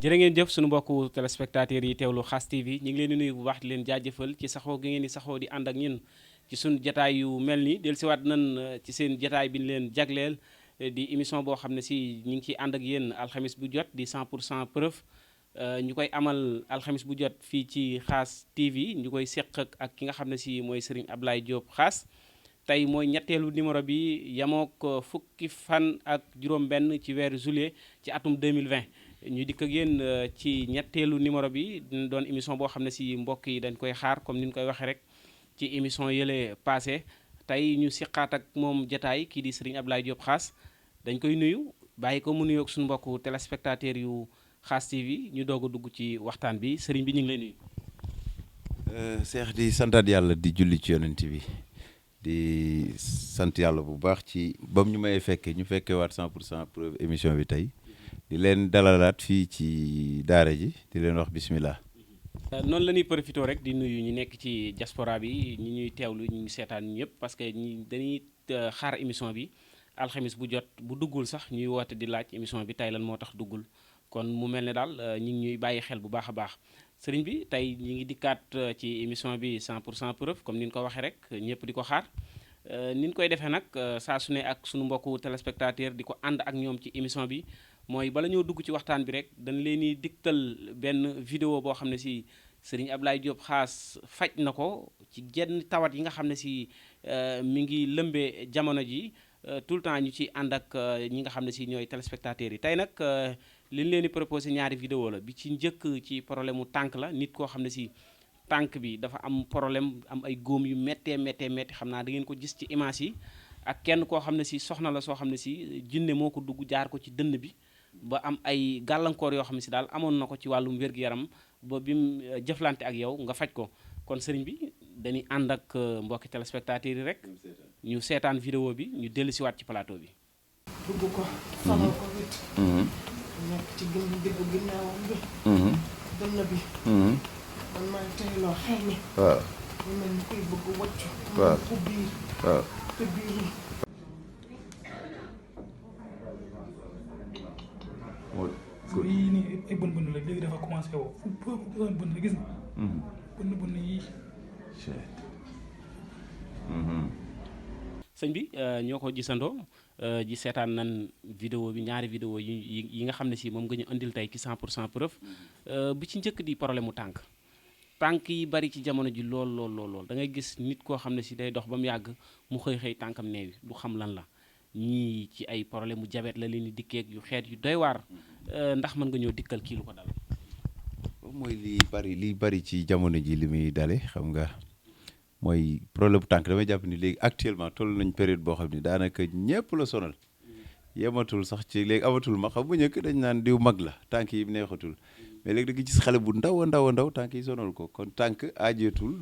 jërë ngeen jëf suñu mbokku téléspectateurs yi teewlu KHASS TV ñu ngi leen di nuyu bu baax di leen jaajëfal ci saxoo gi ngeen di saxoo di ànd ak ñun ci suñu jataay yu mel nii dellusiwaat nan ci seen jataay bi ñu leen jagleel di émission boo xam ne si ñu ngi ciy ànd ak yéen alxamis bu jot di 100% preuve ñu koy amal alxamis bu jot fii ci KHASS TV ñu koy seq ak ki nga xam ne si mooy Serigne Ablaye Diop KHASS tey mooy ñetteelu numéro bi yamook fukki fan ak juróom-benn ci weeru juillet ci atum 2020. ñu dikk ak yéen ci ñetteelu numéro bi doon émission boo xam ne si mbokk yi dañ koy xaar comme ni ñu koy waxee rek ci émission yële passé tey ñu siqaat ak moom jataay kii di Serigne Ablaye Diop KHASS dañ koy nuyu bàyyi ko mu nuyoog suñu mbokku téléspectateurs yu KHASS TV ñu doog a dugg ci waxtaan bi Serigne bi ñu ngi lay nuyu. Cheikh di santaat yàlla di julli ci yonent bi di sant yàlla bu baax ci bam ñu may fekkee ñu fekkee waat 100% preuve émission bi tey. di leen dalalaat fii ci daara ji di leen wax bismillah. noonu la ñuy profité rek di nuyu ñu nekk ci diaspora bi ñi ñuy teewlu ñu ngi seetaan ñëpp parce que ñi dañuy xaar émission bi alxamis bu jot bu duggul sax ñuy woote di laaj émission bi tey lan moo tax duggul kon mu mel ne daal ñi ngi ñuy bàyyi xel bu baax a baax sëriñ bi tey ñi ngi dikkaat ci émission bi 100% preuve comme ni ñu ko waxee rek ñëpp di ko xaar ni ñu koy defee nag saa su ne ak suñu mbokku téléspectateur di ko ànd ak ñoom ci émission bi mooy bala ñoo dugg ci waxtaan bi rek dañ leen di digtal benn vidéo boo xam ne si Serigne Ablaye Diop KHASS faj na ko ci genn tawat yi nga xam ne si mi ngi lëmbee jamono ji tout le temps ñu ci ànd ak ñi nga xam ne si ñooy téléspectateurs yi tey nag li ñu leen di proposé ñaari vidéo la bi ci njëkk ci problème mu tànk la nit koo xam ne si tànk bi dafa am problème am ay góom yu méttee xam naa da ngeen ko gis ci image yi ak kenn koo xam ne si soxna la soo xam ne si jinne moo ko dugg jaar ko ci dënn bi ba am ay gàllankoor yoo xam ne si daal amoon na ko ci wàllum wér-gu-yaram ba bi mu jëflante ak yow nga faj ko kon sëriñ bi dañuy ànd ak mbokki téléspectateurs yi rek ñu seetaan vidéo bi ñu dellu siwaat ci plateau bi dugg ko solal ko wit nekk ci diggu ginnaawam bi dënn bi man maa ngi teyloo xel mi waaw mu mel ni koy bëgg waccu waaw ku biir waaw te biir yii nii ay bën bën la léegi dafa commencé woo fu bën la gis nga bën bën yii sëñ bi ñoo ko gisandoo ji seetaan nan vidéo bi ñaari vidéo yi nga xam ne si moom nga ñu indil tey ci 100% preuve bi ci njëkk di problème mu tànk yi bari ci jamono ji lool da ngay gis nit koo xam ne si day dox ba mu yàgg mu xëy tànkam neewi du xam lan la ñii ci ay problème mu diabète la leen di dikkeeg yu xeet yu doy waar ndax mën nga ñëw dikkal kii lu ko dal. mooy liy bari ci jamono ji li muy dale xam nga mooy problème bu tànk damay jàpp ni léegi actuellement toll nañ période boo xam ni daanaka ñëpp la sonal yematul sax ci léegi amatul ma xam bu njëkk dañ naan diw mag la tànk yi neexatul mais léegi da nga gis xale bu ndaw a ndaw tànk yi sonal ko kon tànk aajeetul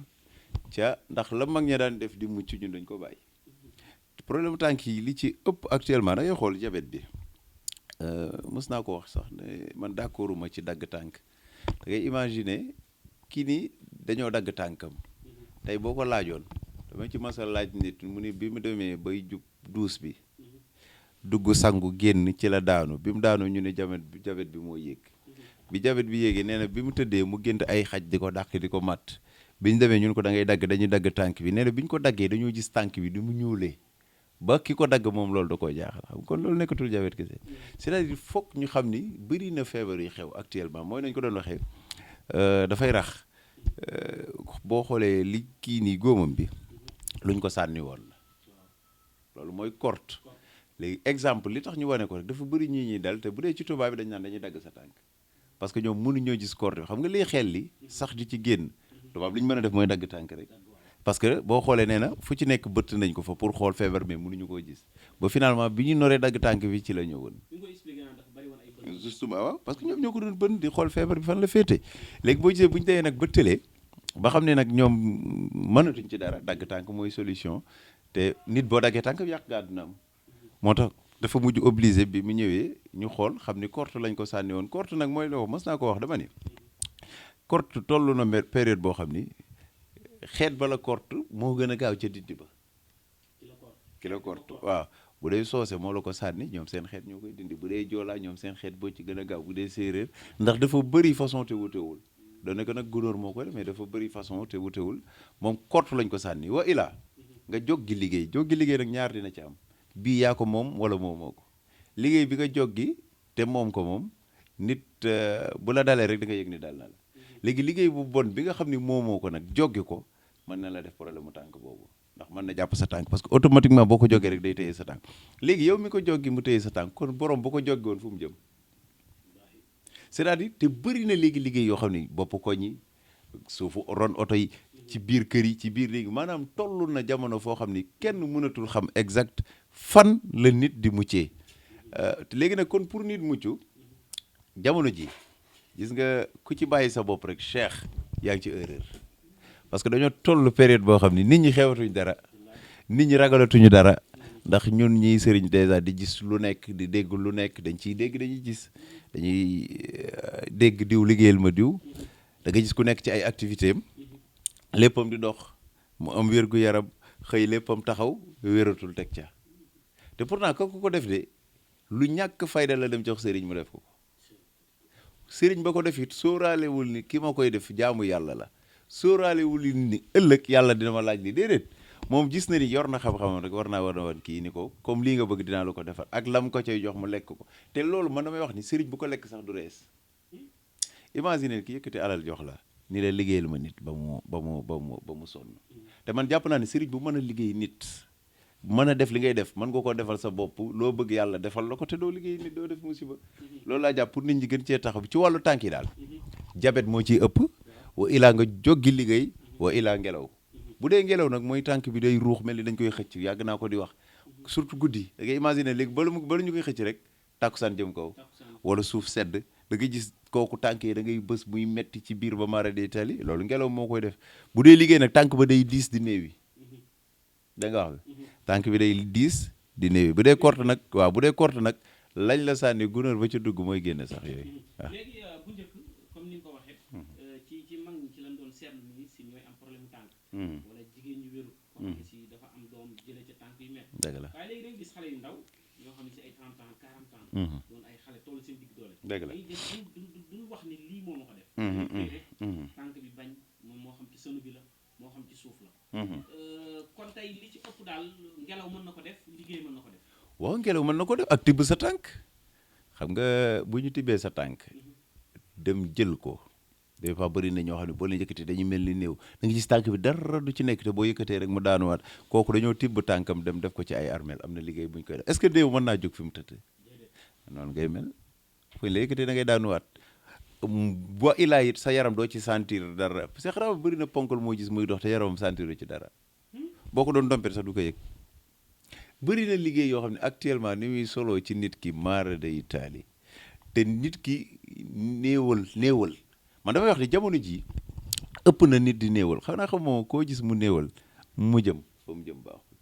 ca ndax la mag ña daan def di mucc ñun dañ ko bàyyi. problème tànk yi li ci ëpp actuellement da ngay xool diabète bi mës naa ko wax sax ne man d'accorduma ci dagg tànk da ngay imaginer kii ni dañoo dagg tànkam tey boo ko laajoon dama ci masa laaj nit mu ni bi mu demee bay jub duus bi dugg sangu génn ci la daanu bi mu daanu ñu ne diabète bi moo yéeg bi diabète bi yéegee nee na bi mu tëddee mu gént ay xaj di ko dàq di ko matt bi ñu demee ñun ko da ngay dañuy dagg tànk bi nee na bi ñu ko daggee dañoo gis tànk bi di mu ñuulee ba ki ko dagg moom loolu da koy jaaxal xam kon loolu nekkatul diabète kese c'est-à-dire foog ñu xam ni bëri na feebar yi xew actuellement mooy nañ ko doon waxee dafay rax boo xoolee li kii nii góomam bi luñ ko sànni woon la loolu mooy korte léegi exemple li tax ñu wane ko rek dafa bëri ñuy dal te bu dee ci tubaab bi dañ naan dañuy dagg sa tànk parce que ñoom mënuñoo gis korte bi xam nga liy xel li sax di ci génn tubaab li ñu mën a def mooy dagg tànk rek parce que boo xoolee nee na fu ci nekk bëtt nañ ko fa pour xool feebar mais mënuñu koo gis ba finalement bi ñu noree dagg tànk bi ci la ñëwoon justement waaw parce que ñoom ñoo ko doon bën di xool feebar bi fan la féete léegi boo gisee bu ñu teyee nag ba tëlee ba xam ne nag ñoom mënatuñ ci dara dagg tànk mooy solution te nit boo daggee tànk bi yàq ga àdduna am moo tax dafa mujj obligé bi mu ñëwee ñu xool xam ni korte lañ ko sànni woon korte nag mooy loo mës naa ko wax dama ni korte toll na période boo xam ni xeet bala korte moo gën a gaaw ca diddi ba ki la korte waaw bu dee soose moo la ko sànni ñoom seen xeet ñoo koy dindi bu dee joolaa ñoom seen xeet boo ci gën a gaaw bu dee séeréer ndax dafa bëri façon te wutewul doone ko nag gunóor moo ko def mais dafa bëri façon te wutewul moom kott lañ ko sànni wa ilaa nga joggi liggéey nag ñaar dina ci am bii yaa ko moom wala moomoo ko liggéey bi nga joggi te moom ko moom nit bu la dalee rek da nga yëg ni dal na la léegi liggéey bu bon bi nga xam ni moomoo ko nag joggi ko mën na la def problème mu tànk boobu ndax mën na jàpp sa tànk parce que automatiquement boo ko joggee rek day téye sa tànk léegi yow mi ko joggi mu téye sa tànk kon borom bu ko joggi woon fu mu jëm c'est-à-dire te bëri na léegi liggéey yoo xam ni bopp koñ yi suufu ron oto yi ci biir kër yi ci biir léegi maanaam toll na jamono foo xam ni kenn mënatul xam exact fan la nit di muccee léegi nag kon pour nit mucc jamono ji gis nga ku ci bàyyi sa bopp rek cheikh yaa ngi ci erreur parce que dañoo toll période boo xam ni nit ñi xewatuñ dara nit ñi ragalatuñu dara ndax ñun ñiy sëriñ dèjà di gis lu nekk di dégg lu nekk dañ ciy dégg dañuy gis dañuy dégg diw liggéeyal ma diw da nga gis ku nekk ci ay activité am léppam di dox mu am wér-gu-yaram xëy léppam taxaw wératul teg ca te pourtant kooku ko def de lu ñàkk fayda la dem jox sëriñ mu def ko sëriñ ba ko def it sóoraalewul ni ki ma koy def jaamu yàlla la sóoraalewul ni ëllëg yàlla dina ma laaj li déedéet moom gis na ni yor na xam-xamam rek war na wan kii ni ko comme lii nga bëgg dinaa la ko defal ak lam ko cay jox mu lekk ko te loolu man damay wax ni sëriñ bu ko lekk sax du rees imagine ki yëkkati alal jox la ni la liggéeyal ma nit ba mu sonn te man jàpp naa ne sëriñ bu mën a liggéey nit mën a def li ngay def mën nga ko defal sa bopp loo bëgg yàlla defal la ko te doo liggéey nit doo def musiba loolu laa jàpp pour nit ñi gën cee taxaw ci wàllu tànk yi daal jabet moo ciy ëpp wa ilaa nga joggi liggéey wa ilaa ngelaw bu dee ngelaw nag mooy tànk bi day ruux mel ni dañ koy xëcc yàgg naa ko di wax surtout guddi da ngay imaginer léegi bala ñu koy xëcc rek tàkkusaan jëm kaw wala suuf sedd da ngay gis kooku tànk yi da ngay bës muy metti ci biir ba mara day tali loolu ngelaw moo koy def bu dee liggéey nag tànk ba day diis di néewi da nga wax tànk bi day diis di néewi bu dee korte nag waaw bu dee korte nag lañ la sànni gunóor ba ca dugg mooy génne sax yooyu waaw. léegi bu njëkk comme ni nga ko waxee ci mag ñi ci lañ doon seetlu ni si ñooy am problème tànk wala jigéen ñu wéru koo xam ne si dafa am doom jëlee ca tànk yu métti dëgg la waaye léegi dañu gis xale yu ndaw ñoo xam ne si ay 30 ans 40 ans doon ay xale toll seen digg doole dëgg la duñu wax ni lii moo ma ko def rek tànk bi bañ moom moo xam ci sënu bi la moo xam ci suuf la kon tey li ci ëpp daal ngelaw mën na ko def liggéey mën na ko def waaw ngelaw mën na ko def ak tibb sa tànk xam nga bu ñu tibbee sa tànk dem jël ko des fois bëri na ñoo xam ne boo leen yëkkatee dañuy mel ni néew da nga gis tànk bi dara du ci nekk te boo yëkkatee rek mu daanuwaat kooku dañoo tibb tànkam dem def ko ci ay armeel am na liggéey bu ñu koy def est-ce que néew mën naa jóg fi mu tëdd noonu ngay mel fu ñu la yëkkatee da ngay daanuwaat boo ilaa it sa yaram doo ci sentir dara parce que xanaa bëri na ponkal moo gis muy dox te yaramam sentir ci dara boo ko doon dompet sax du ko yëg bëri na liggéey yoo xam ne actuellement ni muy solo ci nit ki maara day taali te nit ki néewal man damay wax ni jamono ji ëpp na nit di néewal xanaa xam moo koo gis mu néewal mu jëm fa mu jëm baaxul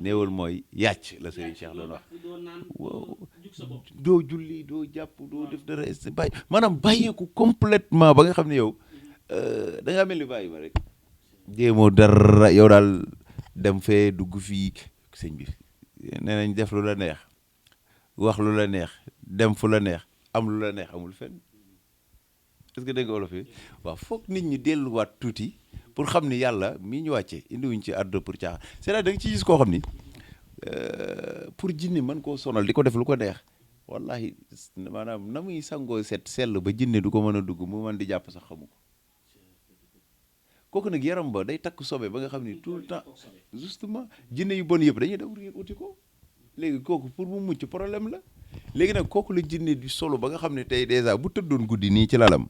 néewal mooy yàcc la Serigne Cheikh doon wax waaw doo julli doo jàpp doo def dara bàyyi maanaam bàyyeeku complètement ba nga xam ne yow da ngaa mel ni bàyyi ma rek jéemoo dara yow daal dem fee dugg fii sëñ bi nee nañ def lu la neex wax lu la neex dem fu la neex am lu la neex amul fenn est-ce que dégg nga olof yi waaw foog nit ñi delluwaat tuuti pour xam ni yàlla mii ñu wàccee indiwuñ ci àdduna pour caaxaan c'est-à-dire da nga ci gis koo xam ni pour jinne mën koo sonal di ko def lu ko neex wallahi maanaam na muy sangoo set sell ba jinne du ko mën a dugg mu mën di jàpp sax xamu ko kooku nag yaram ba day takk sobe ba nga xam ni tout le temps justement jinne yu bon yëpp dañuy daw riir uti ko léegi kooku pour mu mucc problème la léegi nag kooku la jinne di solo ba nga xam ne tey dèjà bu tëddoon guddi nii ci lalam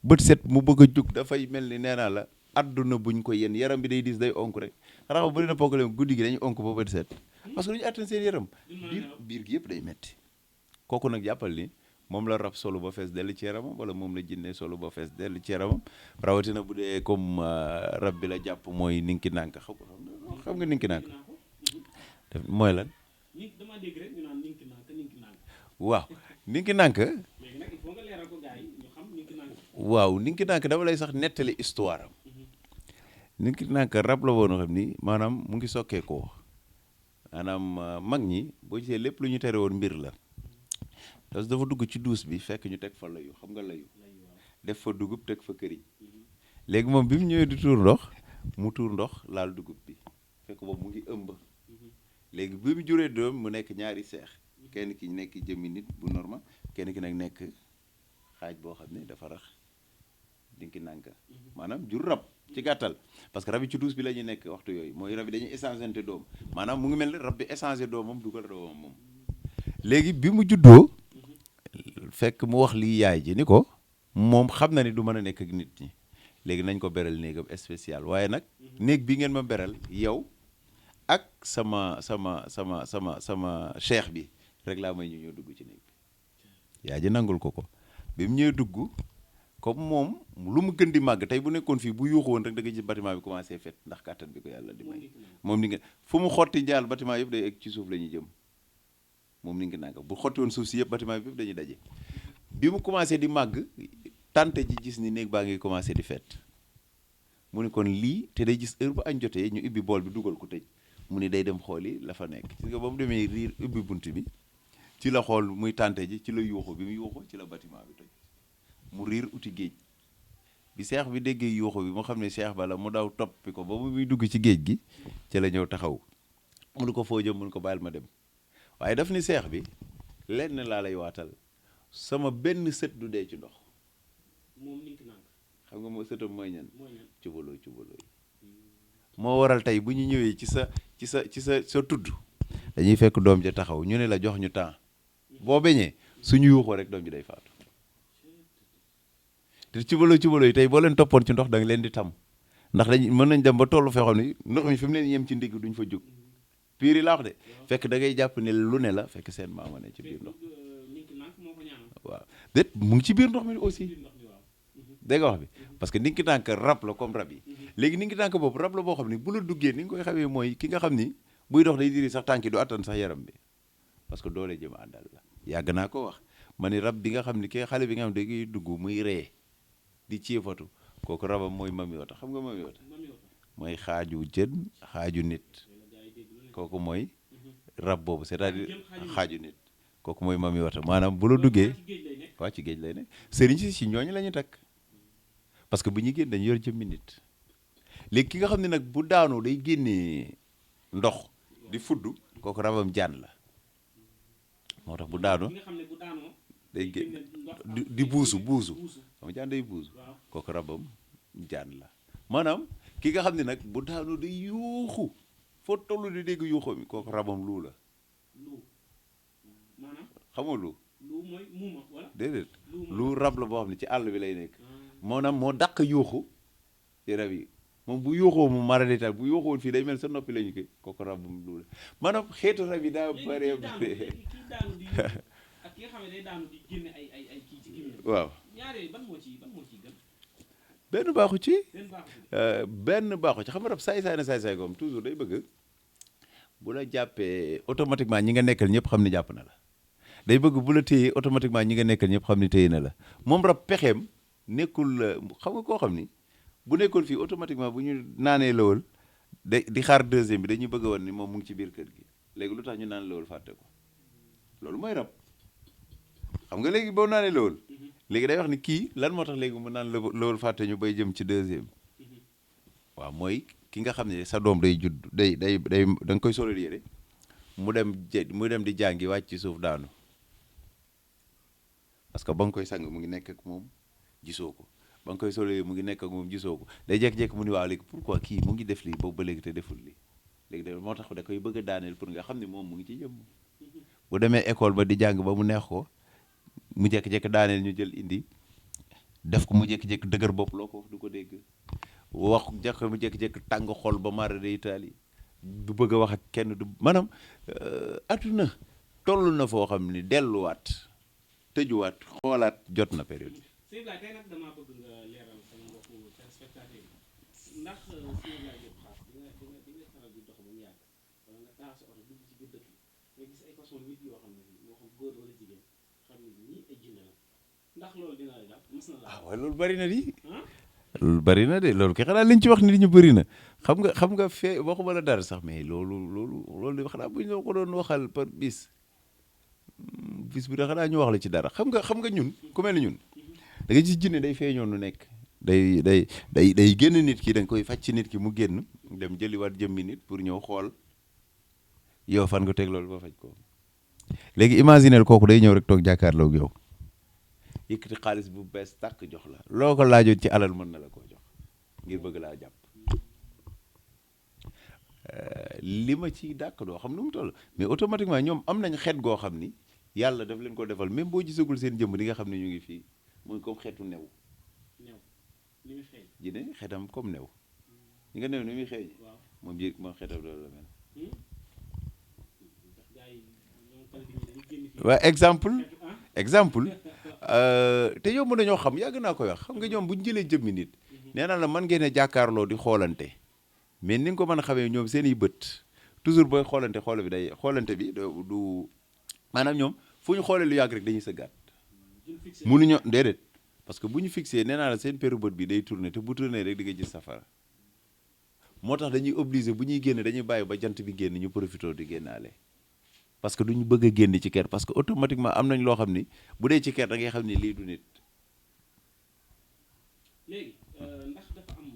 bët set mu bëgg a jug dafay mel ni nee naa la adduna buñ ko yéen yaram bi day diis day onk rek xanaa bëri na problème guddi gi dañuy onk ba bët set parce que duñu attan seen yaram biir gi yëpp day metti kooku nag jàppal ni moom la rab solo ba fees dell ci yaramam wala moom la jinne solo ba fees dell ci yaramam rawatina bu dee comme rab bi la jàpp mooy ninki nànk xam nga ninki nànk mooy lan dama dégg rek ñu naan ninki nànk waaw ninki nànk léegi nag il faut nga leeral ko gars yi ñu xam ninki nànk waaw ninki nànk dama lay sax nettali histoire am ninki nànk rab la woon xam ni maanaam mu ngi sokkee ko maanaam mag ñi boo gisee lépp lu ñu tere woon mbir la parce que dafa dugg ci douche bi fekk ñu teg fa layu xam nga layu def fa dugub teg fa këriñ léegi moom bi mu ñëwee di tuur ndox mu tuur ndox laal dugub bi fekk boobu mu ngi ëmb léegi bi mu juree doom mu nekk ñaari seex kenn ki nekk jëmmi nit bu normal kenn ki nag nekk xaaj boo xam ne dafa rax dinki nànka maanaam jur rab ci gàttal parce que rab yi ci douche bi la ñuy nekk waxtu yooyu mooy rab yi dañuy échangeante doom maanaam mu ngi mel ne rab bi échanger doomam dugal doomam moom léegi bi mu juddoo fekk mu wax lii yaay ji ni ko moom xam na ni du mën a nekk ak nit ñi léegi nañ ko beral néegam spécial waaye nag néeg bi ngeen ma beral yow ak sama cheikh bi rek laa may ñu ñëw dugg ci néeg bi yaay ji nangul ko bi mu ñëwee dugg comme moom lu mu gën di màgg tey bu nekkoon fii bu yuuxu woon rek da nga gis bâtiment bi commencé fet ndax kàttan bi ko yàlla di may moom ni nga fu mu xotti jaal bâtiment yëpp day egg ci suuf la ñuy jëm moom ni nga nanga bu xotti woon suuf si yëpp bâtiment bi yëpp dañuy daje bi mu commencé di màgg tante ji gis ni néeg baa ngi commencé di fet mu ni kon lii te day gis heure bu añ jotee ñu ubbi bool bi dugal ko tëj mu ni day dem xooli la fa nekk gis nga ba mu demee riir ubbi bunt bi ci la xool muy tante ji ci la yuuxu bi mu yuuxu ci la bâtiment bi toj mu riir uti géej bi seex bi déggee yuuxu bi mu xam ne seex ba la mu daw toppi ko ba muy dugg ci géej gi ci la ñëw taxaw mu ni ko foo jëm mu ni ko bàyyil ma dem waaye daf ni seex bi lenn laa lay waatal sama benn sët du dee ci ndox moom ninki nank xam nga moo sëtam mooy ñan cubaloo yi moo waral tey bu ñu ñëwee ci sa tudd dañuy fekk doom ja taxaw ñu ne la jox ñu temps boo beñee suñu yuuxoo rek doom ji day faatu te cubaloo yi tey boo leen toppoon ci ndox da nga leen di tam ndax mën nañ dem ba tollu foo xam ne ndox mi fi mu leen yem ci ndigg duñ fa jóg piir yi laa wax de fekk da ngay jàpp ne lu ne la fekk seen maama ne ci biir ndox waaw déet mu ngi ci biir ndox mi aussi dégg nga wax bi parce que ninki tànk rab la comme rab yi léegi ninki tànk boobu rab la boo xam ne bu la duggee ni nga koy xamee mooy ki nga xam ni buy dox day diri sax tànk yi du attan sax yaram bi parce que doole jëm àndal la yàgg naa ko wax ma ni rab bi nga xam ni ki xale bi nga xam ne day dugg muy ree di ciifatu kooku rabam mooy mami wata xam nga mami wata mooy xaaju jën xaaju nit kooku mooy rab boobu c'est-à-dire xaaju nit kooku mooy mami wata maanaam bu la duggee waa ci géej lay ne sëriñ si ñooñu la ñu takk parce que bu ñuy génn dañu yor jëmmi nit léegi ki nga xam ne nag bu daanoo day génnee ndox di fudd kooku rabam jaan la moo tax bu daanoo day génn di buusu xam jaan day buusu kooku rabam jaan la maanaam ki nga xam ne nag bu daanoo day yuuxu foo tollu di dégg yuuxu mi kooku rabam luu la xam nga lu déedéet lu rab la boo xam ne ci àll bi lay nekk maanaam moo dàq yuuxu ci rab yi moom bu yuuxoo mu mara détail bu yuuxoon fii day mel sa noppi la ñu koy kooku rab bu lu la maanaam xeetu rab yi daa bare ak ki nga xam ne day daanu di génne ay kii ci gémmiñ waaw ñaare ban moo ci gën benn baaxu ci benn baaxu ci xam nga rab saay-saay na saay-saay goom toujours day bëgg bu la jàppee automatiquement ñi nga nekkal ñëpp xam ne jàpp na la day bëgg bu la téyee automatiquement ñi nga nekkal ñëpp xam ne téye na la moom rab pexeem nekkul xam nga koo xam ni bu nekkoon fii automatiquement bu ñu naanee lawal di xaar deuxième bi dañuy bëgg a woon ni moom mu ngi ci biir kër gi léegi lu tax ñu naan lawal fàtte ko loolu mooy rab xam nga léegi boo naanee lawal léegi day wax ni kii lan moo tax léegi mu naan lawal fàtte ñu bay jëm ci deuxième waaw mooy ki nga xam ne sa doom day judd day da nga koy solal yére mu dem di jàngi wàcc ci suuf daanu parce que ba nga koy sang mu ngi nekk ak moom gisoo ko ba nga koy solee mu ngi nekk ak moom gisoo ko day jékki-jékki mu ni waaw léegi pourquoi kii mu ngi def lii boobu ba léegi te deful lii léegi da moo tax da koy bëgg a daaneel pour nga xam ne moom mu ngi ci jëm bu demee école ba di jàng ba mu neex ko mu jékki-jékki daaneel ñu jël indi def ko mu jékki-jékki dëgër bopp loo ko wax du ko dégg wax jàkk mu jékki-jékki tàng xol ba mara de Italie du bëgg a wax ak kenn du maanaam adduna toll na foo xam ni delluwaat tëjuwaat xoolaat jot na période bi. sëñ Ibrahima tey nag damaa bëgg nga leeral sama mbokku téléspectateur yi ndax sëñ Ibrahima yëpp xaas di nga faral di dox ba mu yàgg wala nga taal sa oto dugg ci biir dëkk nga gis ay façon nit yoo xam ne moo xam góor wala jigéen xam ne ñii ay jinne la ndax loolu dina la jàpp mës na la. waaye loolu bari na di bari na de loolu kay xanaa liñ ci wax nit ñu bëri na xam nga fee waxuma la dara sax mais loolu xanaa bu ñu ko doon waxal par bis bu da xanaa ñu wax la ci dara xam nga ñun ku mel ni ñun da nga gis jinne day feeñoon nu nekk day génn nit ki da nga koy faj ci nit ki mu génn dem jëliwaat jëmmi nit pour ñëw xool yow fan nga teg loolu ba faj ko léegi imagineel kooku day ñëw rek toog jàkkaarloog yow yëkkati xaalis bu bees tàkk jox la loo ko laajoon ci alal mën na la koo jox ngir bëgg laa jàpp li ma ci dàkk doo xam nu mu toll mais automatiquement ñoom am nañ xeet goo xam ni yàlla daf leen ko defal même boo gisagul seen jëmm di nga xam ne ñu ngi fii muy comme xeetu new Djiné xeetam comme new ñi nga new ni muy xeeñ moom xeetam loolu la mel waaw exemple te yow mën nañoo xam yàgg naa koy wax xam nga ñoom bu ñu jëlee jëmmi nit nee naa la mën ngeen a jàkkaarloo di xoolante mais ni nga ko mën a xamee ñoom seen i bët toujours booy xoolante bi du maanaam ñoom fu ñu xoolee lu yàgg rek dañuy sëggaat mënuñoo déedéet parce que bu ñu fixé nee naa la seen péru bët bi day tourné te bu tourné rek di nga gis safara moo tax dañuy obligé bu ñuy génn dañuy bàyyi ba jant bi génn ñu profité di génnaale parce que duñu bëgg a génn ci kër parce que automatiquement am nañ loo xam ni bu dee ci kër da ngay xam ni lii du nit. léegi ndax dafa am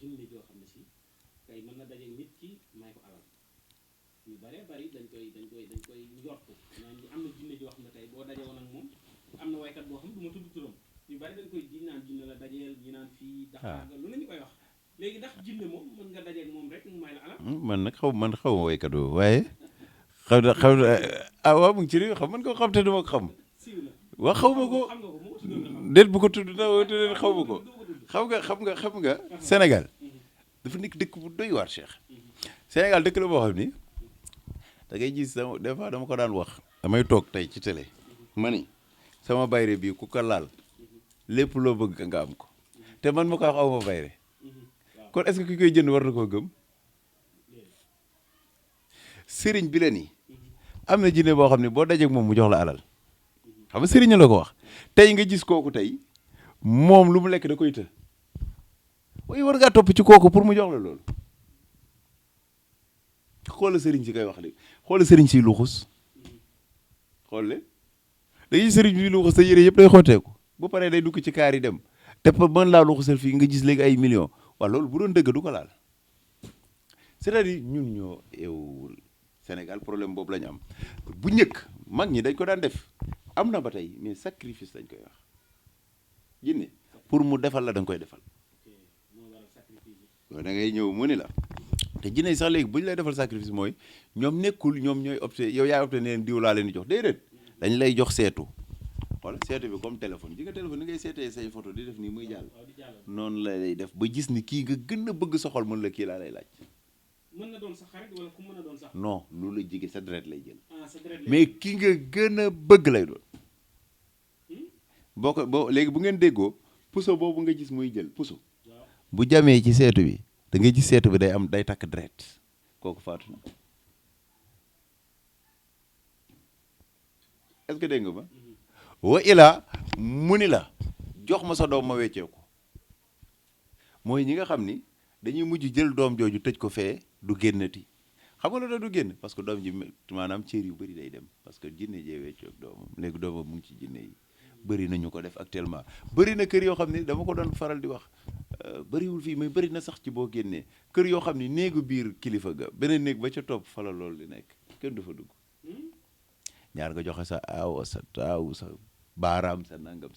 jinne joo xam ne si tey mën na daje nit ki may ko alal yu bëree bëri dañ koy njortu naan am na jinne joo xam ne tey boo daje woon ak moom am na waykat boo xam ne du ma tudd turam yu bëri dañ koy ji naan jinne la dajeel ñi naan fii daxaaga lu nañu koy wax léegi ndax jinne moom mën nga dajeeg moom rek mu may la alal. man nag xaw ma waykat boobu waaye. xam waaw mu ngi ci réew xam man ko xam te duma ko xam waaw xaw ma ko déet bu ko tudd na déet xaw ma ko xam nga Sénégal dafa nekk dëkk bu doy waar Cheikh Sénégal dëkk la boo xam ni da ngay gis des fois dama ko daan wax damay toog tey ci télé ma ni sama bayre bii ku ko laal lépp loo bëgg nga am ko te man ma ko wax aw ma bayre kon est-ce que ki koy jënd war na koo gëm sëriñ bi la nii am na jinne boo xam ne boo dajeeg moom mu jox la alal xam nga sëriñ la ko wax tey nga gis kooku tey moom lu mu lekk da koy të waaye war ngaa topp ci kooku pour mu jox la loolu xoola sëriñ si koy wax léegi xoola sëriñ si luxus xool le da ngay sëriñ si luxus sa yére yëpp day xooteeku bu paree day dugg ci kaar yi dem te mën laa luxusal fii nga gis léegi ay millions waaw loolu bu doon dëgg du ko laal c'est-à-dire ñun ñoo eewul Sénégal problème boobu la ñu am bu njëkk mag ñi dañ ko daan def am na ba tey mais sacrifice lañ koy wax jinne pour mu defal la da nga koy defal da ngay ñëw mu ni la te jinne yi sax léegi bu ñu lay defal sacrifice mooy ñoom nekkul ñoom ñooy opté yow yaay opté ne leen diw laa leen di jox déedéet dañ lay jox seetu wala seetu bi comme téléphone ji nga téléphone ni ngay seetee say photo di def nii muy jàll noonu la lay def ba gis ni kii nga gën a bëgg soxal mën la kii laa lay laaj mën na doon sa xarit wala ku mën a doon sax. non lu la jige sa deret lay jël. Sa deret lay mais ki nga gën a bëgg lay doon. boo léegi bu ngeen déggoo puso boobu nga gis muy jël puso. bu jamee ci seetu bi da ngay gis seetu bi day takk deret kooku faatu na. est-ce que dégg nga ba. wa ilaa mu ni la jox ma sa doom ma weccee ko mooy ñi nga xam ni dañuy mujj jël doom jooju tëj ko fee. du génnati xam nga loolu du génn parce que doom ji maanaam cër yu bëri day dem parce que jinne jee weccu ak doomam léegi doomam mu ngi ci jinne yi bëri na ñu ko def actuellement bëri na kër yoo xam ne dama ko doon faral di wax bëriwul fii mais bëri na sax ci boo génnee kër yoo xam ne néegu biir kilifa ga beneen néeg ba ca topp fa la loolu di nekk kenn du fa dugg ñaar nga joxe sa aaw sa taaw sa baaraam sa nangam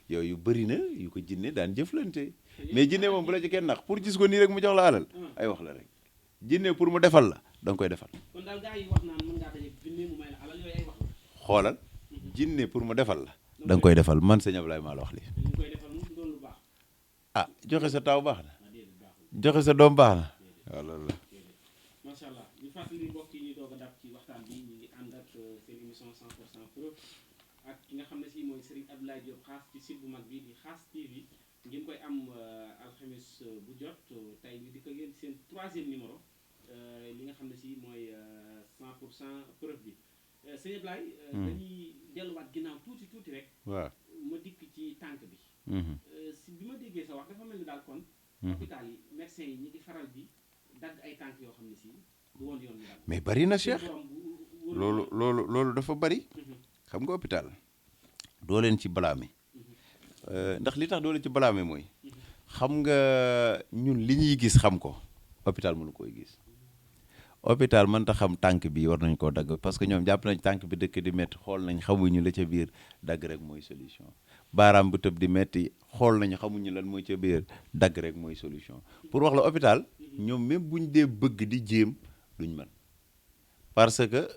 yooyu bëri na yu ko jinne daan jëflante mais jinne moom bu la ci kenn nax pour gis ko nii rek mu jox la alal ay wax la rek jinne pour mu defal la da nga koy defal. kon daal gars yi wax naan mën ngaa daje jinne mu may la alal yooyu ay wax la. xoolal jinne pour mu defal la da nga koy defal man sëñ Ablaye maa la wax lii. ñu koy defal mu doon lu baax. ah joxe sa taaw baax na joxe sa doom baax na waaw loolu la. macha allah ñu fàttali mbokk yi ñu doog a dab ci waxtaan bi ñu ngi ànd ak seen émission 100% Preuve ak ki nga xam ne si mooy Serigne Abdoulaye Diop KHASS ci site bu mag bi di KHASS TV ngeen koy am alxames bu jot tey ñu di ko ngeen seen 3e numéro li nga xam ne si mooy 100% Preuve bi sëñ Abdoulaye dañuy delluwaat ginnaaw tuuti rek. waaw ma dikk ci tànk bi. si bi ma déggee sa wax dafa mel ni daal kon hôpital yi médecins yi ñi ngi faral di dagg ay tànk yoo xam ne si du woon yoon daal mais bari na Cheikh borom bu loolu dafa bari xam nga hôpital doo leen ci balaame ndax li tax doo leen ci balaame mooy xam nga ñun li ñuy gis xam ko hôpital mënu koy gis hôpital mën ta xam tànk bi war nañ koo dagg parce que ñoom jàpp nañ tànk bi dëkk di métti xool nañ xamuñu la ca biir dagg rek mooy solution baaraam bu tëb di métti xool nañu xamuñu lan mooy ca biir dagg rek mooy solution pour wax la hôpital ñoom même buñ dee bëgg di jéem duñ mën parce que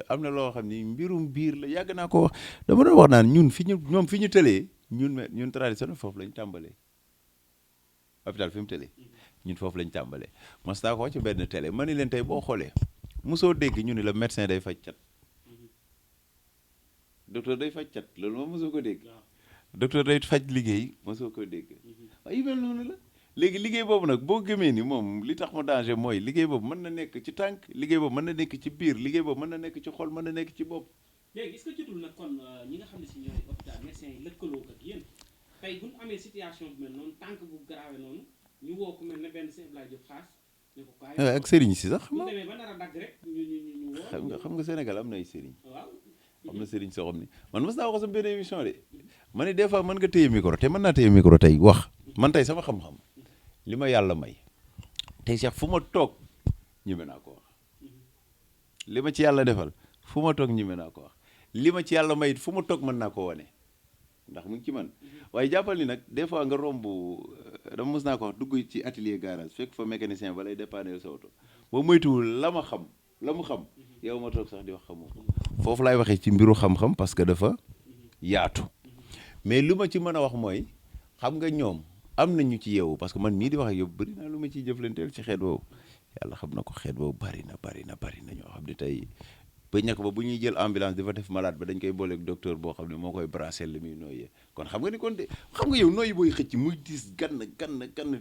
am na loo xam ni mbirum biir la yàgg naa ko wax dama doon wax naan ñun ñoom fi ñu tëlee ñun traditionnel foofu lañ tàmbalee hôpital fi mu tëlee ñun foofu lañ tàmbalee mas naa ko ci benn télé ma ni leen tey boo xoolee mosoo dégg ñu ni la médecin day faj cat docteur day faj cat loolu moom mosoo ko dégg docteur day faj liggéey mosoo ko dégg waaye yu mel noonu la léegi liggéey boobu nag boo gëmee ni moom li tax mu danger mooy liggéey boobu mën na nekk ci tànk liggéey boobu mën na nekk ci biir liggéey boobu mën na nekk ci xol mën na nekk ci bopp. léegi est-ce que jotul nag kon ñi nga xam ne si ñooy hôpital médecins yi lëkkaloo ak yéen tey bu ñu amee situation bu mel noonu tànk bu grave noonu ñu woo ku mel ne benn Sëñ Abdoulaye Diop Xaas ne ko kaay ak sëriñ si sax bu ñu demee ba nar a dagg rek ñu woo xam nga Sénégal am na ay sëriñ waaw am na sëriñ soo xam ni man mas naa wax sama benn émission de ma ne des fois mën nga téye micro te mën naa téye micro tey wax man tey sama xam-xam li ma yàlla may tey Cheikh fu ma toog ñime naa ko wax li ma ci yàlla defal fu ma toog ñime naa ko wax li ma ci yàlla may fu ma toog mën naa ko wane ndax mu ngi ci man waaye jàppal ni nag des fois nga romb dama mos naa ko wax dugg ci atelier garage fekk fa mécanicien ba lay dépanner sa oto boo moytuwul la mu xam yow ma toog sax di wax xamoo foofu laay waxee ci mbiru xam-xam parce que dafa yaatu mais lu ma ci mën a wax mooy xam nga ñoom am na ñu ci yeewu parce que man mii di wax ak yow bëri naa lu ma ciy jëflanteel ci xeet boobu yàlla xam na ko xeet boobu bari na ñoo xam ne tey bëñ na ko ba bu ñuy jël ambulance dafa def malade ba dañ koy booleeg docteur boo xam ne moo koy brasser li muy nooyee kon xam nga ni kon de xam nga yow nooyi booy xëcc muy diis gann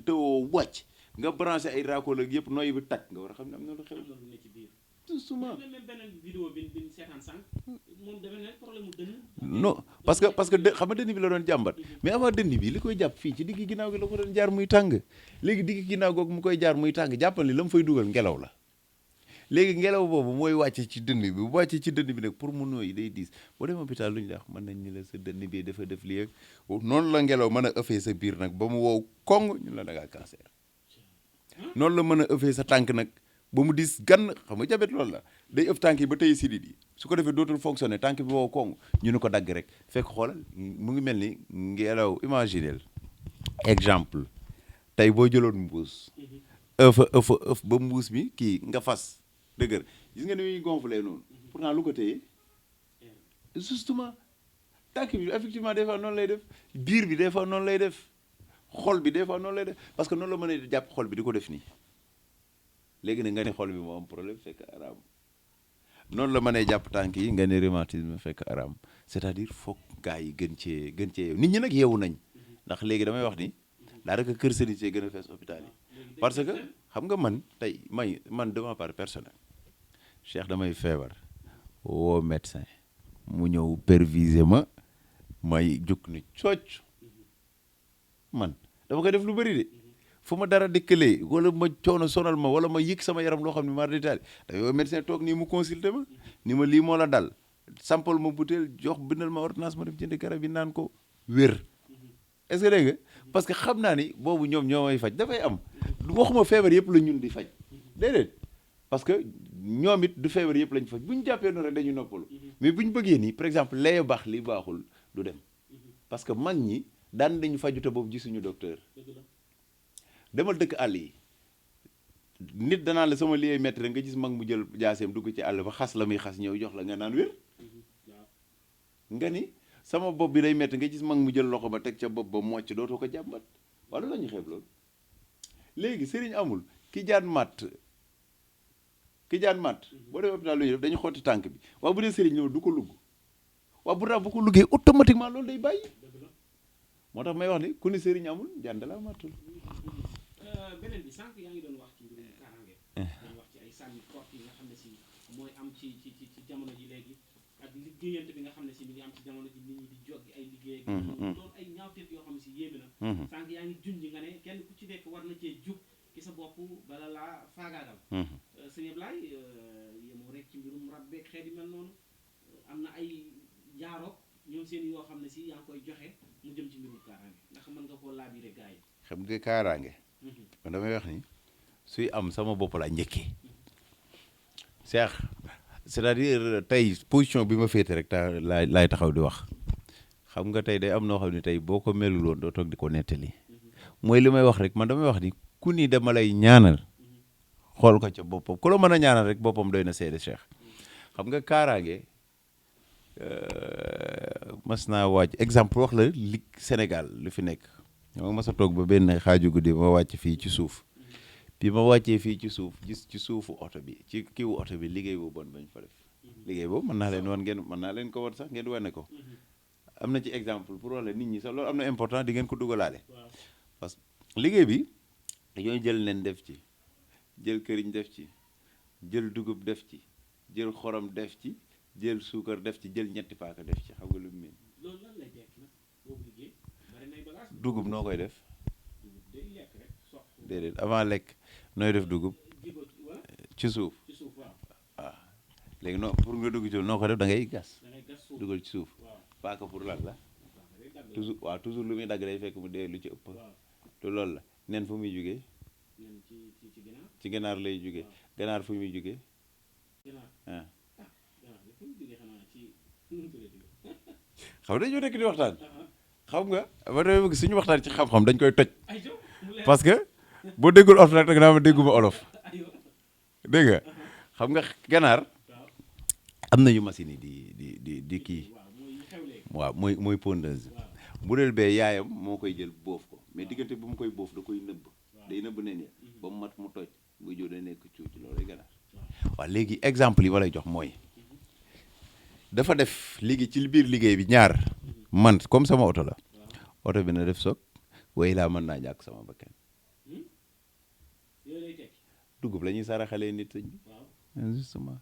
tëwoo wàcc nga branché ay raakool ak yëpp nooyi bi tag nga war a xam ne am na lu xew souvent même beneen vidéo bi seetaan sànq moom dafa ne problème mu dënn non parce que xam nga dënn bi la doon jàmbat mais avant dënn bi li koy jàpp fii ci digg ginnaaw gi la ko doon jaar muy tàng léegi digg ginnaaw googu mu koy jaar muy tàng jàppal ni la mu fay dugal ngelaw la léegi ngelaw boobu mooy wàcce ci dënn bi bu wàcce ci dënn bi nag pour mu nooyi day diis boo dem hôpital lu ñu wax mën nañ ni la sa dënn bi dafa def lii ak noonu la ngelaw mën a ëffee sa biir nag ba mu wow koŋ ñu la da ngaa cancer noonu la mën a ëffee sa tànk nag ba mu dis gann xam nga jabet loolu la day ëpp tànk yi ba tey sidit yi su ko defee dootul fonctionner tànk bi wow koŋ ñu ne ko dagg rek fekk xoolal mu ngi mel ni ngelaw imaginel exemple tey boo jëloon mbuus ëf ba mbuus mi kii nga fas dëgër gis nga ni muy gonflé noonu pourtant lu ko téye justement tànk bi effectivement des fois noonu lay def biir bi des fois noonu lay def xol bi des fois noonu lay def parce que noonu la mën a jàpp xol bi di ko def nii léegi nag nga ne xol bi moo am problème fekk araam noonu la mënee jàpp tànk yi nga ne rhumatisme fekk araam c'est-à-dire foog gaa yi gën cee yeewu nit ñi nag yeewu nañ ndax léegi damay wax ni daanaka kër sëriñ see gën a fees hôpital yi parce que xam nga man tey man de ma part personnel Cheikh damay feebar woo médecin mu ñëw perviser ma may jukk ni cooc man dama koy def lu bëri de fu ma dara dëkkalee wala ma coono sonal ma wala ma yëg sama yaram loo xam ne ma détaillé da yow médecin toog nii mu consulter ma ni ma lii moo la dal sampal ma butéel jox bindal ma ordonnance ma def jënd garab yi naan ko wér est-ce que dégg nga parce que xam naa ni boobu ñoom ñoo may faj dafay am waxuma feebar yëpp la ñun di faj déedéet parce que ñoom it du feebar yëpp lañ faj bu ñu jàppee noonu rek dañu noppalu mais bu ñu bëggee nii par exemple lee baax li baaxul du dem parce que mag ñi daan dañu fajute boobu gisuñu docteur demal dëkk àll yi nit danaa la sama liy métti rek nga gis mag mu jël jaaseem dugg ci àll ba xas la muy xas ñëw jox la nga naan wér nga ni sama bopp bi day métti nga gis mag mu jël loxo ba teg ca bopp ba mocc dootoo ko jàmbat wala la ñu xeeb loolu léegi sëriñ amul ki jaan matt boo demee hôpital lu ñu def dañu xotti tànk bi waaw bu dee sëriñ ñëw du ko lugg waaw bu tax bu ko luggee automatiquement loolu day bàyyi moo tax may wax ni ku ni sëriñ amul jaan da laa mattul beneen bi sànq yaa ngi doon wax ci mbirum kaaraange doon wax ci ay sànni porte yi nga xam ne si mooy am ci jamono ji léegi ak liggéeyante bi nga xam ne si mi ngi am ci jamono ji nit ñi di joggi ay liggéey ak doon ay ñaawteef yoo xam ne si yéeme na sànq yaa ngi junj nga ne kenn ku ci nekk war na cee jug ci sa bopp bala laa faagaagal sëñ Ablaye yemoo rek ci mbirum rab beeg xeet yi mel noonu am na ay jaaro ñoom seen yoo xam ne si yaa ngi koy joxe mu jëm ci mbirum kaaraange ndax mën nga koo laabire gars yi xam nga kaaraange man damay wax ni suy am sama bopp laa njëkkee Cheikh c'est-à-dire tey position bi ma féete rek laay taxaw di wax xam nga tey day am noo xam ne tey boo ko meluloon doo toog di ko nettali mooy li may wax rek man damay wax ni ku ni dama lay ñaanal xool ko ca boppam ku la mën a ñaanal rek boppam doy na seede Cheikh xam nga kaaraange mas naa wàcc exemple wax la li Sénégal lu fi nekk ma mas a toog ba benn xaaju guddi ma wàcc fii ci suuf bi ma wàccee fii ci suuf gis ci suufu oto bi ci kiwu oto bi liggéey boobu bon bañ fa def liggéey boobu mën naa leen wan ngeen mën naa leen ko wan sax ngeen wane ko am na ci exemple pour wala nit ñi sax loolu am na important di ngeen ko dugalaale parce que liggéey bi dañoo jël nen def ci jël këriñ def ci jël dugub def ci jël xorom def ci jël suukar def ci jël ñetti paaka def ci xam nga lu mu mel loolu lan lay jekk nag boobu liggéey bari nay bagage dugub noo koy def dugub day lekk rek sox déedéet avant lekk nooy def dugub ci suuf waaw léegi non pour nga dugg ci noo ko def da ngay gas dugal ci suuf paaka pour lan la toujours waaw toujours lu muy dagg day fekk mu dee lu ci ëpp te loolu la nen fu muy jógee ci ganaar lay jógee ganaar fu muy jógee xam dañoo nekk di waxtaan xam nga ba damay bëgg suñu waxtaan ci xam-xam dañ koy toj parce que boo déggul olof nag da nga naa ma dégguma olof dégg nga xam nga ganaar am nañu machine yi di kii waaw mooy pondeuse bu deel bee yaayam moo koy jël boof ko mais diggante bu mu koy boof da koy nëbb day nëbb nen ya ba mu mat mu toj bu jóo day nekk cuuc loolu ganaar waaw léegi exemple yi ma lay jox mooy dafa def léegi ci biir liggéey bi ñaar man comme sama oto la oto bi na def soog way laa mën naa ñàkk sama bakkan dugub la ñuy saraxalee nit sëñ bi justement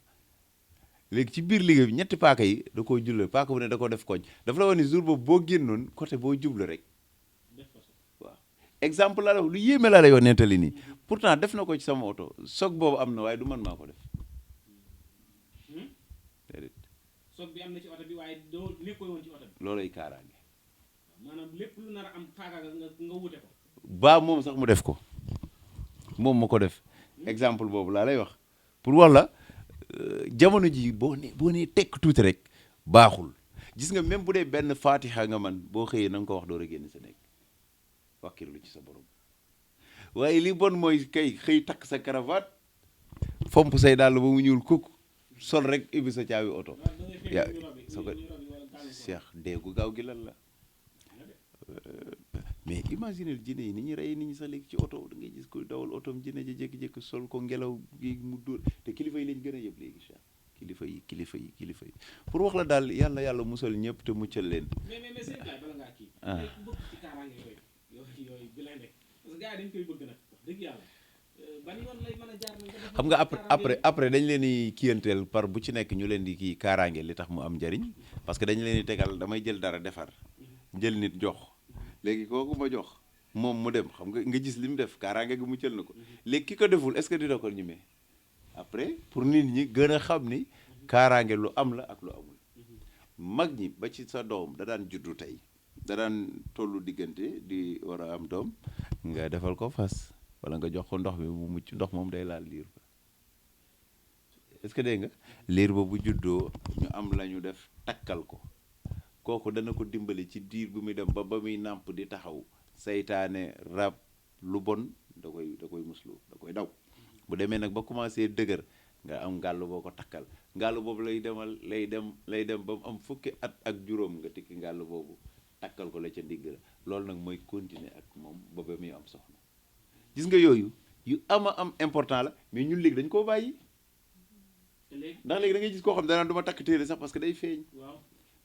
léegi ci biir liggéey bi ñetti paaka yi da koo julle paaka bu ne da ko def koñ dafa la wax ni jour boobu boo génnoon côté boo jublu rek waaw exemple laa la lu yéeme laa lay wax nettali nii pourtant def na ko ci sama oto soog boobu am na waaye du man maa ko def déedéet soog bi am na ci oto bi waaye doo nekkoo woon ci oto bi loolay kaaraange maanaam lépp lu nar a am faagaaga nga wute ko ba moom sax mu def ko moom ma ko def exemple boobu laa lay wax pour walla jamono ji boo nee tekk tuuti rek baaxul gis nga même bu dee benn faatixa nga man boo xëyee na nga ko wax door a génn sa nekk wàkkirlu ci sa borom waaye li bon mooy kay xëy takk sa cravate fomp say dàll ba mu ñuul kukk sol rek ibbi sa caabi oto yaa sa ko seex deegu gaaw gi lan la mais imaginez Djiné yi ni ñuy rey nit ñi sax léegi ci oto da ngay gis ko dawal otoom Djiné ja jékki-jékki sol ko ngelaw gi mu dóor te kilifa yi lañ gën a yëpp léegi Cheikh kilifa yi pour wax la daal yàlla musal ñëpp te muccal leen. mais sëñ Ablaye bala ngaa kii. day bëgg ci kaaraange yooyu bi lay nekk parce que gars yi dañ koy bëgg nag wax dëgg yàlla ban yoon lay mën a jaar nag. xam nga après dañ leen di kiyanteel par bu ci nekk ñu leen di kii kaaraange li tax mu am njariñ parce que dañ leen di tegal damay jël dara defar jël nit jox. léegi kooku ma jox moom mu dem xam nga gis li mu def kaaraange gi mu cël na ko léegi ki ko deful est-ce que dina ko ñemee après pour nit ñi gën a xam ni kaaraange lu am la ak lu amul mag ñi ba ci sa doom da daan juddu tey da daan tollu diggante di war a am doom nga defal ko fas wala nga jox ko ndox bi mu mucc ndox moom day laal liir ba est-ce que dégg nga liir ba bu juddoo ñu am la ñu def takkal ko kooku dana ko dimbali ci diir bu muy dem ba muy nàmp di taxaw saytaane rab lu bon da koy muslu da koy daw bu demee nag ba commencé dëgër nga am ngàll boo ko takkal ngàll boobu lay dem ba mu am fukki at ak juróom nga tikki ngàll boobu takkal ko la ca ndigg la loolu nag mooy continuer ak moom ba muy am soxna gis nga yooyu yu am important la mais ñun léegi dañ koo bàyyi ndax léegi da ngay gis koo xam ne danaan du ma takk téere sax parce que day feeñ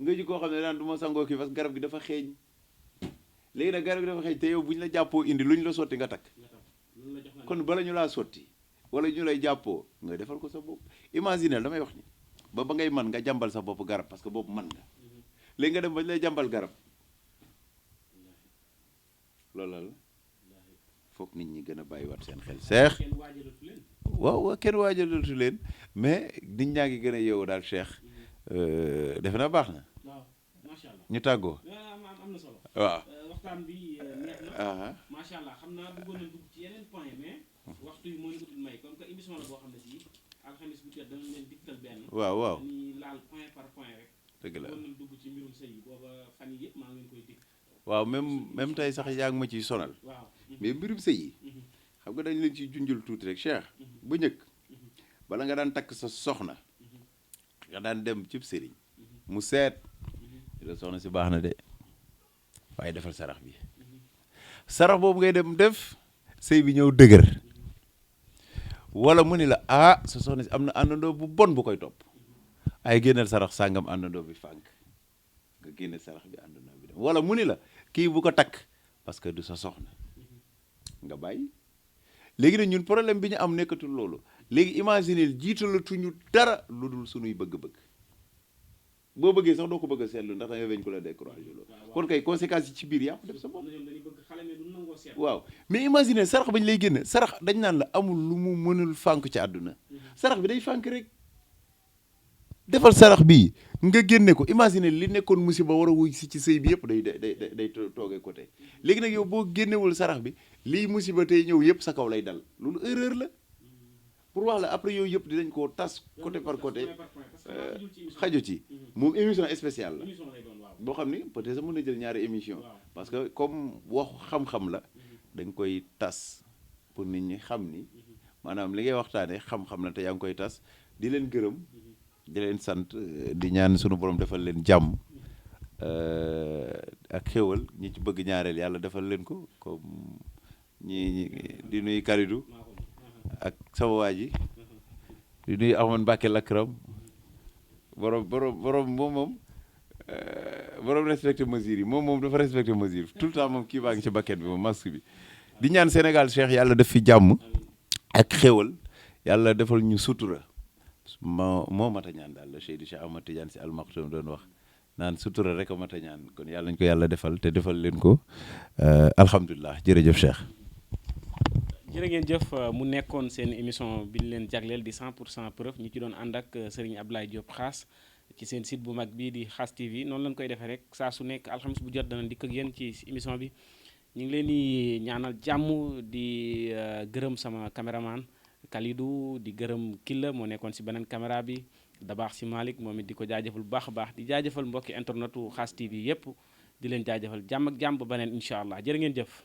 nga ji koo xam ne daan du ma sangoo kii parce que garab gi dafa xeeñ léegi nag garab gi dafa xeeñ te yow bu ñu la jàppoo indi lu ñu la sotti nga takk kon bala ñu laa sotti wala ñu lay jàppoo nga defal ko sa bopp imaginer damay wax ni ba ngay man nga jàmbal sa bopp garab parce que boobu man nga léegi nga dem ba lay jàmbal garab loolu la foog nit ñi gën a bàyyiwaat seen xel Cheikh waaw kenn waajalatu leen mais nit ñaa ngi gën a yeewu daal Cheikh defe naa baax na ñu tàggoo am na solo waaw waxtaan bi neex na macha allah xam naa bëggoon na dugg ci yeneen point mais waxtu yi moo ñu ko dul may comme que émission la boo xam ne si alxamis bu jot danañ leen dikkal benn waaw dañuy laal point par point rek dëgg la bëggoon nañ dugg ci mbirum sëy booba fan yi yëpp maa ngi leen koy dikk waaw même tey sax yaa ngi ma ciy sonal waaw mais mbirum sëy yi xam nga dañ leen ciy junjul tuuti rek Cheikh bu njëkk bala nga daan takk sa soxna nga daan dem cib sëriñ mu seet la soxna si baax na de waaye defal sarax bi sarax boobu ngay dem def sëy bi ñëw dëgër wala mu ni la sa soxna si am na àndandoo bu bon bu koy topp ay génneel sarax sàngam àndandoo bi fànk nga génne sarax bi àndandoo bi dem wala mu ni la kii bu ko takk parce que du sa soxna nga bàyyi léegi nag ñun problème bi ñu am nekkatul loolu léegi imaginer jiitalatuñu dara lu dul suñuy bëgg-bëgg boo bëggee sax doo ko bëgg a seetlu ndax da nga weñ ko la découragé loolu kon kay conséquences yi ci biir yaa ko def sa bopp waaw mais imaginer sarax bañ lay génne sarax dañ naan la amul lu mu mënul fànk ci àdduna sarax bi day fànk rek defal sarax bii nga génne ko imaginer li nekkoon musiba war a wuy si ci sëy bi yëpp day toogee côté léegi nag yow boo génnewul sarax bi lii musiba tey ñëw yëpp sa kaw lay dal loolu erreur la pour wax la après yooyu yëpp dinañ koo tas côté par côté xaju ci moom émission spéciale la boo xam ni peut-être mën na jël ñaari émission parce que comme waxu xam-xam la dañ koy tas pour nit ñi xam ni maanaam li ngay waxtaane xam-xam la te yaa ngi koy tas di leen gërëm di leen sant di ñaan sunu borom defal leen jàmm ak xéwal ñi ci bëgg ñaareel yàlla defal leen ko comme ñi di nuyu Kalidou ak sama waa ji di nuyu Ahmad Mbacke Lakram borom moom respecté mesures yi moom dafa respecté mesures tout le temps moom kii baa ngi ci baket bi moom masque bi di ñaan Sénégal Cheikh yàlla def fi jàmm ak xéwal yàlla defal ñu sutura moo mat a ñaan daal la Cheikh Ahmad Tidiane si almaktoum doon wax naan sutura rek a mat a ñaan kon yàlla nañ ko yàlla defal te defal leen ko alhamdulilah jërëjëf Cheikh. jërë ngeen jëf mu nekkoon seen émission bi ñu leen jagleel di 100% preuve ñu ci doon ànd ak Serigne Ablaye Diop KHASS ci seen site bu mag bii di KHASS TV noonu lañ koy defee rek saa su nekk alxames bu jot dana dikk ak yéen ci émission bi ñu ngi leen di ñaanal jàmm di gërëm sama caméraman Kalidou di gërëm Killa moo nekkoon si beneen caméra bi da baax si Malick moom it di ko jaajëfal bu baax a baax di jaajëfal mbokki internetu KHASS TV yépp di leen jaajëfal jàmm ak jàmm ba beneen incha allah jërë ngeen jëf